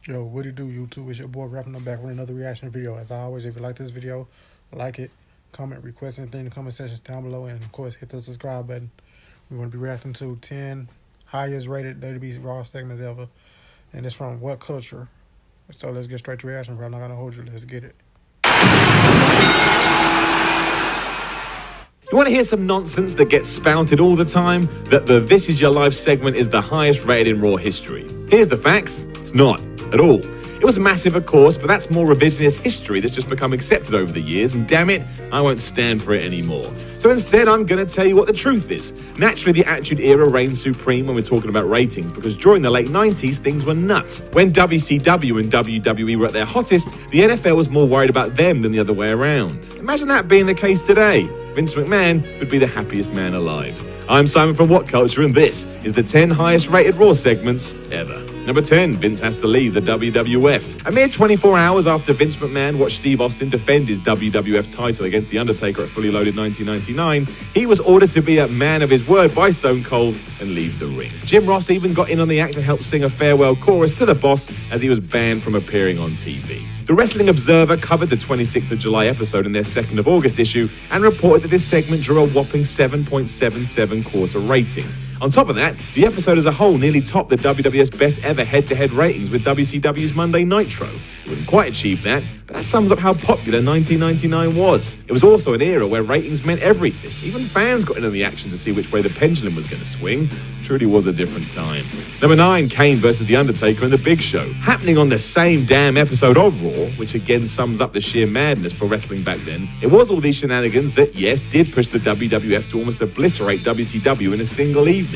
Yo, what do you do, YouTube? It's your boy rapping them back with another reaction video. As always, if you like this video, like it, comment, request anything in the comment sections down below, and of course, hit the subscribe button. We're going to be reacting to 10 highest rated WWE Raw segments ever, and it's from What Culture. So let's get straight to reaction, bro. I'm not going to hold you. Let's get it. You want to hear some nonsense that gets spouted all the time? That the This Is Your Life segment is the highest rated in Raw history. Here's the facts. It's not. At all. It was massive, of course, but that's more revisionist history that's just become accepted over the years, and damn it, I won't stand for it anymore. So instead, I'm going to tell you what the truth is. Naturally, the Attitude Era reigns supreme when we're talking about ratings, because during the late 90s, things were nuts. When WCW and WWE were at their hottest, the NFL was more worried about them than the other way around. Imagine that being the case today. Vince McMahon would be the happiest man alive. I'm Simon from What Culture, and this is the 10 highest rated Raw segments ever. Number 10, Vince has to leave the WWF. A mere 24 hours after Vince McMahon watched Steve Austin defend his WWF title against The Undertaker at Fully Loaded 1999, he was ordered to be a man of his word by Stone Cold and leave the ring. Jim Ross even got in on the act and helped sing a farewell chorus to the boss as he was banned from appearing on TV. The Wrestling Observer covered the 26th of July episode in their 2nd of August issue and reported that this segment drew a whopping 7.77 quarter rating. On top of that, the episode as a whole nearly topped the WWF's best ever head-to-head ratings with WCW's Monday Nitro. It wouldn't quite achieve that, but that sums up how popular 1999 was. It was also an era where ratings meant everything. Even fans got into the action to see which way the pendulum was going to swing. Truly was a different time. Number 9, Kane versus The Undertaker and The Big Show. Happening on the same damn episode of Raw, which again sums up the sheer madness for wrestling back then, it was all these shenanigans that, yes, did push the WWF to almost obliterate WCW in a single evening.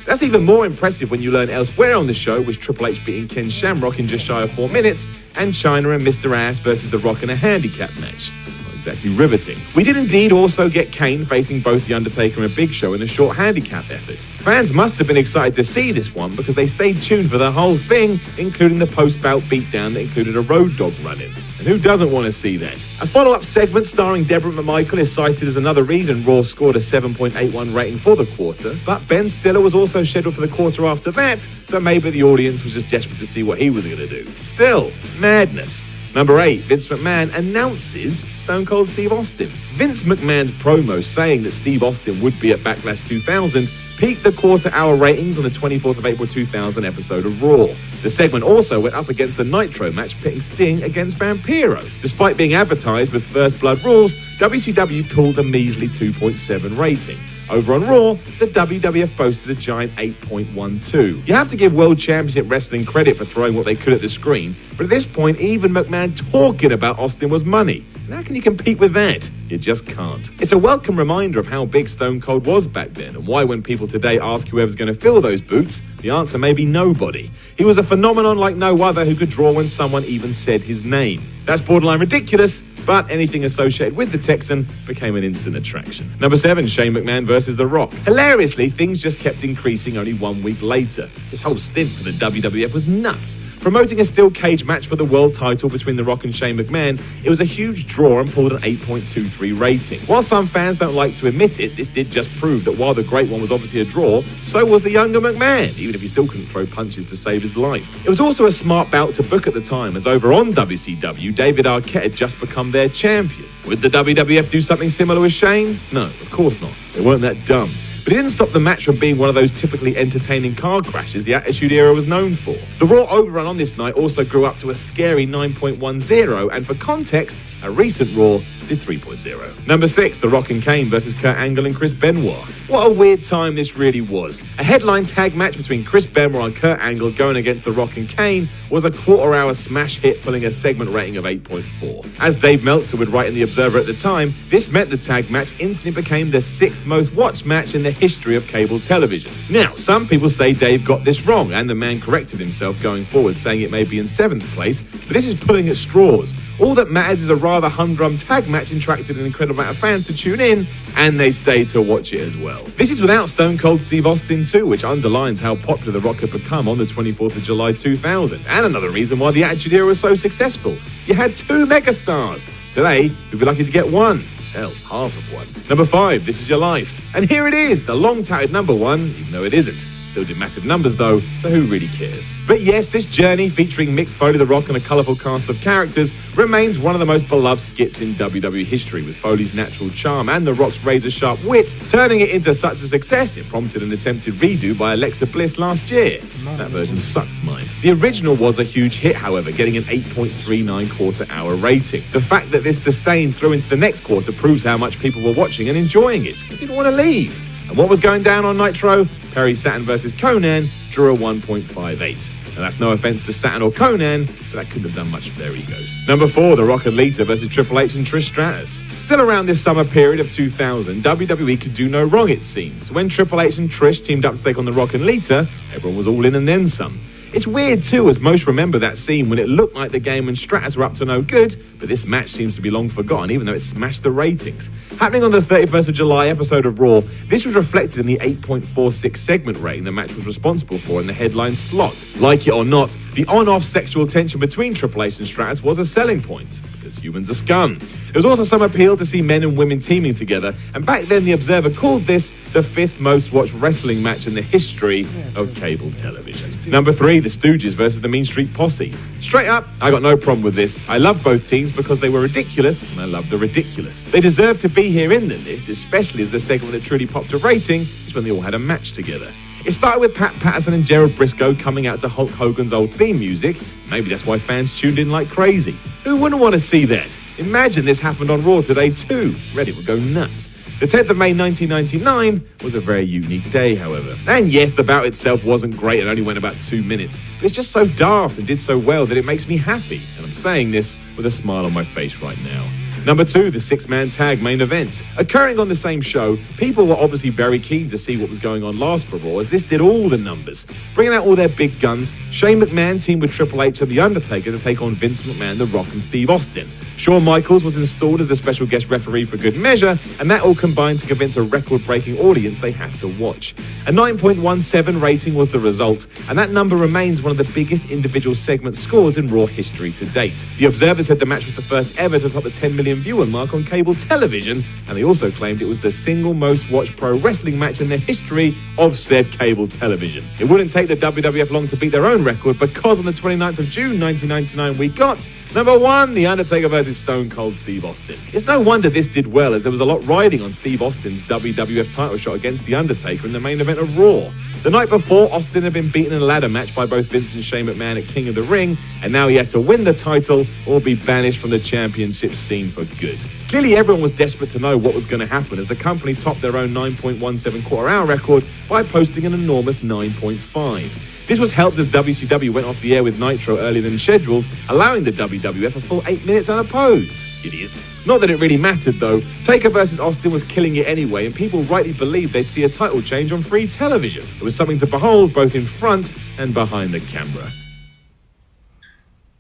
That's even more impressive when you learn elsewhere on the show was Triple H beating Ken Shamrock in just shy of 4 minutes, and Chyna and Mr. Ass versus The Rock in a handicap match. Not exactly riveting. We did indeed also get Kane facing both The Undertaker and Big Show in a short handicap effort. Fans must have been excited to see this one because they stayed tuned for the whole thing, including the post-bout beatdown that included a road dog run-in. And who doesn't want to see that? A follow-up segment starring Deborah McMichael is cited as another reason Raw scored a 7.81 rating for the quarter, but Ben Stiller was also scheduled for the quarter after that, so maybe the audience was just desperate to see what he was going to do. Still, madness. Number 8, Vince McMahon announces Stone Cold Steve Austin. Vince McMahon's promo saying that Steve Austin would be at Backlash 2000 peaked the quarter-hour ratings on the 24th of April 2000 episode of Raw. The segment also went up against the Nitro match pitting Sting against Vampiro. Despite being advertised with First Blood rules, WCW pulled a measly 2.7 rating. Over on Raw, the WWF boasted a giant 8.12. You have to give World Championship Wrestling credit for throwing what they could at the screen, but at this point, even McMahon talking about Austin was money. And how can you compete with that? You just can't. It's a welcome reminder of how big Stone Cold was back then, and why when people today ask whoever's going to fill those boots, the answer may be nobody. He was a phenomenon like no other who could draw when someone even said his name. That's borderline ridiculous, but anything associated with the Texan became an instant attraction. Number 7, Shane McMahon versus The Rock. Hilariously, things just kept increasing only 1 week later. This whole stint for the WWF was nuts. Promoting a steel cage match for the world title between The Rock and Shane McMahon, it was a huge draw and pulled an 8.23 rating. While some fans don't like to admit it, this did just prove that while the great one was obviously a draw, so was the younger McMahon, even if he still couldn't throw punches to save his life. It was also a smart bout to book at the time, as over on WCW, David Arquette had just become their champion. Would the WWF do something similar with Shane? No, of course not. They weren't that dumb. But it didn't stop the match from being one of those typically entertaining car crashes the Attitude Era was known for. The Raw overrun on this night also grew up to a scary 9.10, and for context, a recent Raw did 3.0. Number 6, The Rock and Kane versus Kurt Angle and Chris Benoit. What a weird time this really was. A headline tag match between Chris Benoit and Kurt Angle going against The Rock and Kane was a quarter-hour smash hit, pulling a segment rating of 8.4. As Dave Meltzer would write in The Observer at the time, this meant the tag match instantly became the 6th most watched match in the history of cable television. Now, some people say Dave got this wrong, and the man corrected himself going forward, saying it may be in 7th place, but this is pulling at straws. All that matters is a rather humdrum tag match attracted an incredible amount of fans to tune in, and they stayed to watch it as well. This is without Stone Cold Steve Austin too, which underlines how popular The Rock had become on the 24th of July 2000, and another reason why the Attitude Era was so successful. You had 2 megastars. Today, we'd be lucky to get 1. Hell, half of one. Number 5, This Is Your Life. And here it is, the long-touted number 1, even though it isn't. Still did massive numbers though, so who really cares? But yes, this journey featuring Mick Foley, The Rock and a colourful cast of characters remains one of the most beloved skits in WWE history, with Foley's natural charm and The Rock's razor-sharp wit turning it into such a success it prompted an attempted redo by Alexa Bliss last year. That version sucked, mind. The original was a huge hit, however, getting an 8.39 quarter-hour rating. The fact that this sustained through into the next quarter proves how much people were watching and enjoying it. They didn't want to leave. And what was going down on Nitro? Perry Saturn versus Conan drew a 1.58. Now, that's no offense to Saturn or Conan, but that couldn't have done much for their egos. Number 4, The Rock and Lita versus Triple H and Trish Stratus. Still around this summer period of 2000, WWE could do no wrong, it seems. When Triple H and Trish teamed up to take on The Rock and Lita, everyone was all in and then some. It's weird too, as most remember that scene when it looked like the game and Stratus were up to no good, but this match seems to be long forgotten, even though it smashed the ratings. Happening on the 31st of July episode of Raw, this was reflected in the 8.46 segment rating the match was responsible for in the headline slot. Like it or not, the on-off sexual tension between Triple H and Stratus was a selling point, because humans are scum. There was also some appeal to see men and women teaming together, and back then the Observer called this the 5th most watched wrestling match in the history of cable television. Number 3, The Stooges versus the Mean Street Posse. Straight up, I got no problem with this. I love both teams because they were ridiculous, and I love the ridiculous. They deserve to be here in the list, especially as the segment that truly popped a rating is when they all had a match together. It started with Pat Patterson and Gerald Briscoe coming out to Hulk Hogan's old theme music. Maybe that's why fans tuned in like crazy. Who wouldn't want to see that? Imagine this happened on Raw today too. Reddit would go nuts. The 10th of May 1999 was a very unique day, however. And yes, the bout itself wasn't great and only went about 2 minutes, but it's just so daft and did so well that it makes me happy. And I'm saying this with a smile on my face right now. Number 2, the 6-man tag main event. Occurring on the same show, people were obviously very keen to see what was going on last for Raw, as this did all the numbers. Bringing out all their big guns, Shane McMahon teamed with Triple H and The Undertaker to take on Vince McMahon, The Rock and Steve Austin. Shawn Michaels was installed as the special guest referee for good measure, and that all combined to convince a record-breaking audience they had to watch. A 9.17 rating was the result, and that number remains one of the biggest individual segment scores in Raw history to date. The Observer said the match was the first ever to top the 10 million viewer mark on cable television, and they also claimed it was the single most watched pro wrestling match in the history of said cable television. It wouldn't take the WWF long to beat their own record, because on the 29th of June 1999 we got number 1, The Undertaker versus Stone Cold Steve Austin. It's no wonder this did well, as there was a lot riding on Steve Austin's WWF title shot against The Undertaker in the main event of Raw. The night before, Austin had been beaten in a ladder match by both Vince and Shane McMahon at King of the Ring, and now he had to win the title or be banished from the championship scene for good. Clearly everyone was desperate to know what was going to happen, as the company topped their own 9.17 quarter-hour record by posting an enormous 9.5. This was helped as WCW went off the air with Nitro earlier than scheduled, allowing the WWF a full 8 minutes unopposed. Idiots. Not that it really mattered though. Taker versus Austin was killing it anyway, and people rightly believed they'd see a title change on free television. It was something to behold both in front and behind the camera.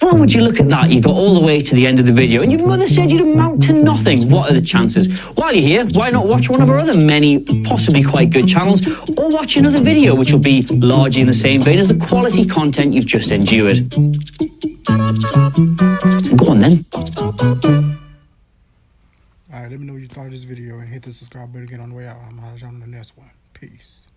Why would you look at that? You got all the way to the end of the video and your mother said you'd amount to nothing. What are the chances? While you're here, why not watch one of our other many possibly quite good channels, or watch another video which will be largely in the same vein as the quality content you've just endured. Go on then. Alright, let me know what you thought of this video and hit the subscribe button to get on the way out. I'm out on the next one. Peace.